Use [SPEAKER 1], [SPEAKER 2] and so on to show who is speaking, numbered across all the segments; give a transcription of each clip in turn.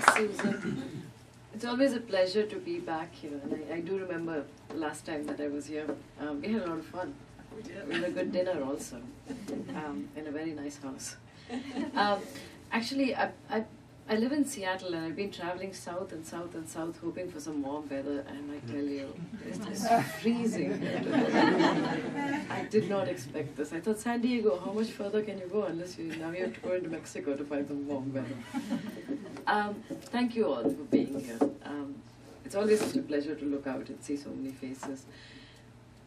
[SPEAKER 1] Thanks, Susan. It's always a pleasure to be back here, and I do remember the last time that I was here. We had a lot of fun. We had a good dinner also, in a very nice house. Actually, I live in Seattle, and I've been traveling south and south and south, hoping for some warm weather, and I tell you, it's freezing here today. I did not expect this. I thought, San Diego, how much further can you go unless now you have to go into Mexico to find some warm weather. Thank you all for being here. It's always such a pleasure to look out and see so many faces.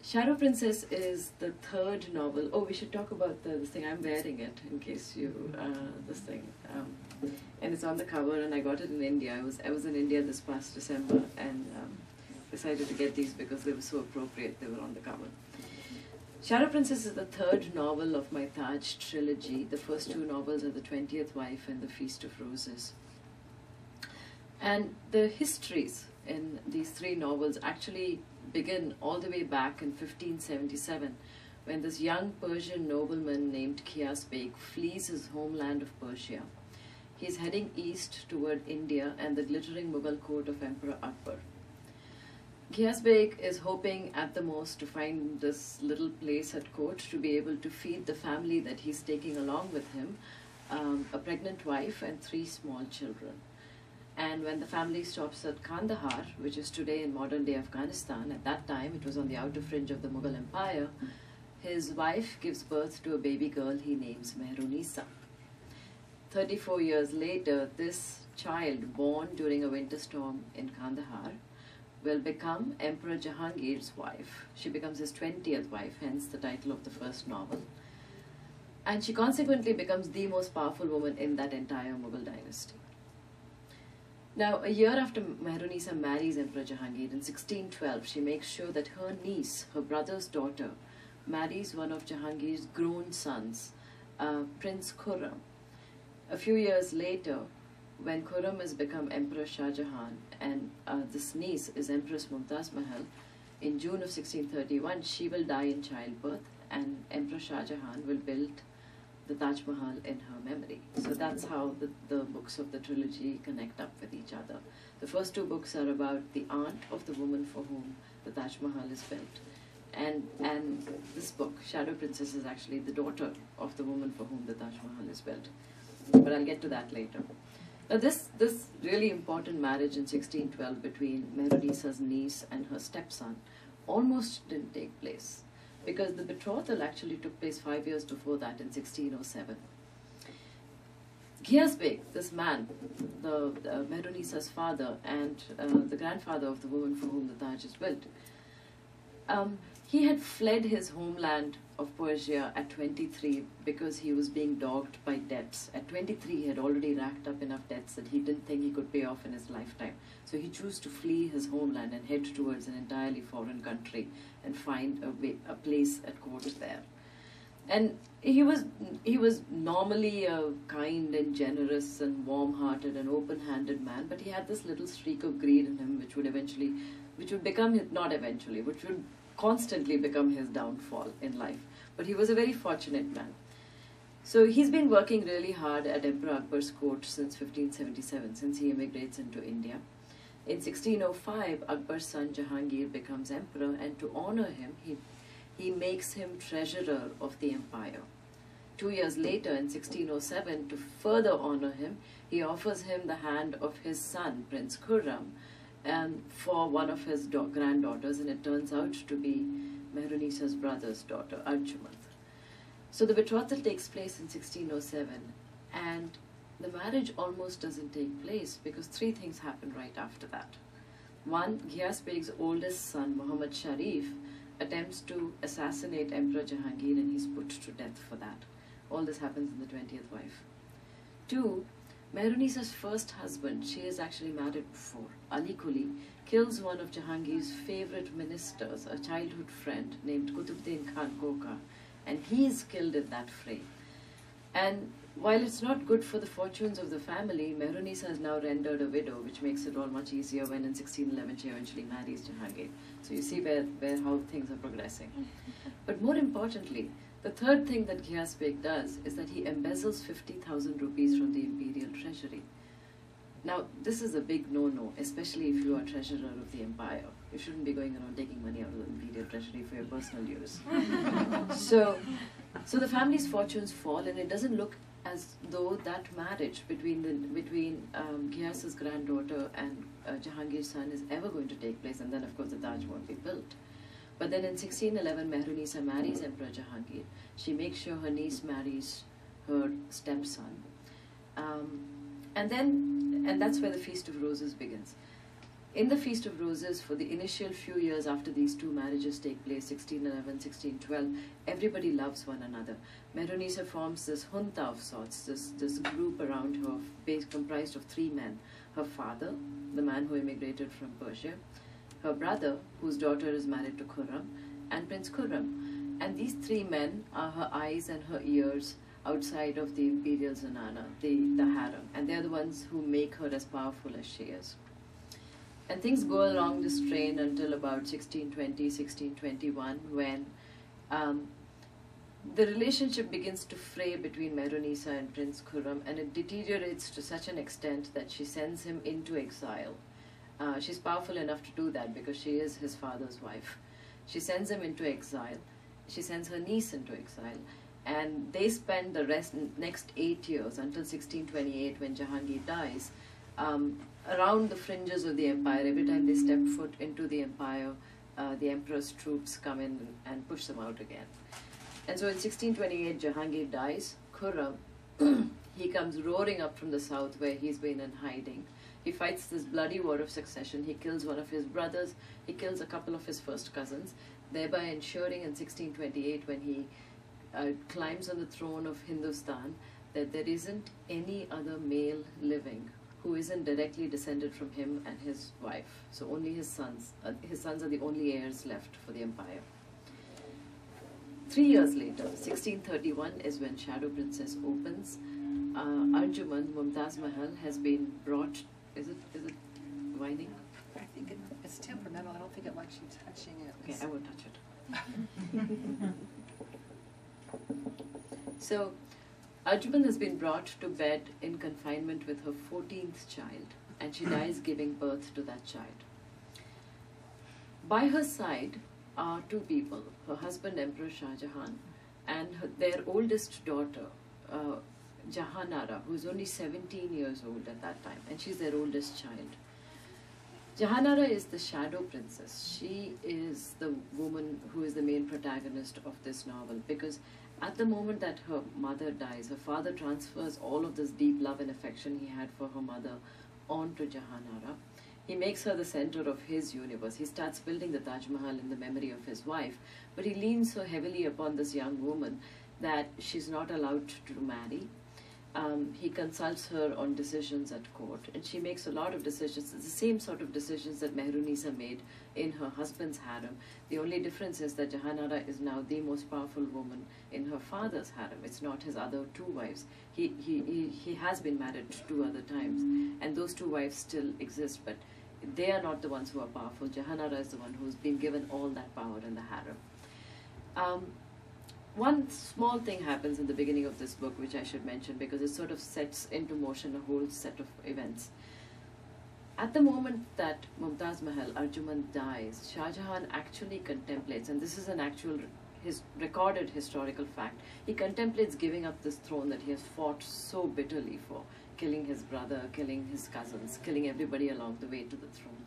[SPEAKER 1] Shadow Princess is the third novel. Oh, we should talk about this thing. I'm wearing it in case you, this thing. And it's on the cover, and I got it in India. I was in India this past December, and decided to get these because they were so appropriate. They were on the cover. Shadow Princess is the third novel of my Taj trilogy. The first two novels are The 20th Wife and The Feast of Roses. And the histories in these three novels actually begin all the way back in 1577, when this young Persian nobleman named Ghiyas Beg flees his homeland of Persia. He's heading east toward India and the glittering Mughal court of Emperor Akbar. Ghiyas Beg is hoping at the most to find this little place at court to be able to feed the family that he's taking along with him, a pregnant wife and 3 small children. And when the family stops at Kandahar, which is today in modern-day Afghanistan, at that time it was on the outer fringe of the Mughal Empire, his wife gives birth to a baby girl he names Mehrunisa. 34 years later, this child, born during a winter storm in Kandahar, will become Emperor Jahangir's wife. She becomes his 20th wife, hence the title of the first novel. And she consequently becomes the most powerful woman in that entire Mughal dynasty. Now, a year after Mehrunisa marries Emperor Jahangir, in 1612, she makes sure that her niece, her brother's daughter, marries one of Jahangir's grown sons, Prince Khurram. A few years later, when Khurram has become Emperor Shah Jahan, and this niece is Empress Mumtaz Mahal, in June of 1631, she will die in childbirth, and Emperor Shah Jahan will build the Taj Mahal in her memory. So that's how the books of the trilogy connect up with each other. The first 2 books are about the aunt of the woman for whom the Taj Mahal is built. And this book, Shadow Princess, is actually the daughter of the woman for whom the Taj Mahal is built. But I'll get to that later. Now this really important marriage in 1612 between Mehrunisa's niece and her stepson almost didn't take place, because the betrothal actually took place 5 years before that in 1607. Ghiyas Beg, this man, the Mehrunisa's father and the grandfather of the woman for whom the Taj is built, he had fled his homeland of Persia at 23 because he was being dogged by debts. At 23, he had already racked up enough debts that he didn't think he could pay off in his lifetime. So he chose to flee his homeland and head towards an entirely foreign country and find a place at court there. And he was normally a kind and generous and warm-hearted and open-handed man, but he had this little streak of greed in him which would constantly become his downfall in life. But he was a very fortunate man. So he's been working really hard at Emperor Akbar's court since 1577, since he immigrates into India. In 1605, Akbar's son Jahangir becomes emperor, and to honor him, he makes him treasurer of the empire. 2 years later, in 1607, to further honor him, he offers him the hand of his son, Prince Khurram, for one of his granddaughters, and it turns out to be Mehrunisa's brother's daughter, Arjumand. So the betrothal takes place in 1607, and the marriage almost doesn't take place because 3 things happen right after that. One, Ghiyas Beg's oldest son, Muhammad Sharif, attempts to assassinate Emperor Jahangir, and he's put to death for that. All this happens in the 20th wife. 2, Mehrunisa's first husband, she is actually married before, Ali Quli, kills one of Jahangir's favorite ministers, a childhood friend named Qutbuddin Khan Goka, and he is killed in that fray. And while it's not good for the fortunes of the family, Mehrunisa is now rendered a widow, which makes it all much easier when in 1611 she eventually marries Jahangir. So you see how things are progressing. But more importantly, the third thing that Ghiyas Beg does is that he embezzles 50,000 rupees from the imperial treasury. Now, this is a big no-no, especially if you are treasurer of the empire. You shouldn't be going around taking money out of the imperial treasury for your personal use. So the family's fortunes fall, and it doesn't look as though that marriage between Ghiyas's granddaughter and Jahangir's son is ever going to take place, and then of course the Taj won't be built. But then in 1611, Mehrunisa marries Emperor Jahangir. She makes sure her niece marries her stepson. And that's where the Feast of Roses begins. In the Feast of Roses, for the initial few years after these two marriages take place, 1611, 1612, everybody loves one another. Mehrunisa forms this junta of sorts, this group around her, comprised of three men. Her father, the man who immigrated from Persia, her brother, whose daughter is married to Khurram, and Prince Khurram. And these three men are her eyes and her ears outside of the imperial zanana, the harem, and they're the ones who make her as powerful as she is. And things go along this train until about 1620, 1621, when the relationship begins to fray between Mehrunisa and Prince Khurram, and it deteriorates to such an extent that she sends him into exile. She's powerful enough to do that because she is his father's wife. She sends him into exile. She sends her niece into exile. And they spend the next 8 years until 1628, when Jahangir dies, around the fringes of the empire. Every time they step foot into the empire, the emperor's troops come in and push them out again. And so in 1628, Jahangir dies. Khurram, he comes roaring up from the south where he's been in hiding. He fights this bloody war of succession. He kills one of his brothers. He kills a couple of his first cousins, thereby ensuring in 1628, when he climbs on the throne of Hindustan, that there isn't any other male living who isn't directly descended from him and his wife. So only his sons. His sons are the only heirs left for the empire. 3 years later, 1631, is when Shadow Princess opens. Arjuman, Mumtaz Mahal, has been brought. Is it whining?
[SPEAKER 2] I think it's temperamental. I don't think it likes you touching it.
[SPEAKER 1] Okay, I won't touch it. So, Arjuman has been brought to bed in confinement with her 14th child, and she dies giving birth to that child. By her side are two people, her husband Emperor Shah Jahan, and their oldest daughter, Jahanara, who is only 17 years old at that time, and she's their oldest child. Jahanara is the Shadow Princess. She is the woman who is the main protagonist of this novel, because at the moment that her mother dies, her father transfers all of this deep love and affection he had for her mother onto Jahanara. He makes her the center of his universe. He starts building the Taj Mahal in the memory of his wife, but he leans so heavily upon this young woman that she's not allowed to marry. He consults her on decisions at court, and she makes a lot of decisions, the same sort of decisions that Mehrunisa made in her husband's harem. The only difference is that Jahanara is now the most powerful woman in her father's harem. It's not his other two wives. He has been married 2 other times, and those 2 wives still exist, but they are not the ones who are powerful. Jahanara is the one who's been given all that power in the harem. One small thing happens in the beginning of this book, which I should mention, because it sort of sets into motion a whole set of events. At the moment that Mumtaz Mahal, Arjuman, dies, Shah Jahan actually contemplates, and this is an actual recorded historical fact, he contemplates giving up this throne that he has fought so bitterly for, killing his brother, killing his cousins, killing everybody along the way to the throne.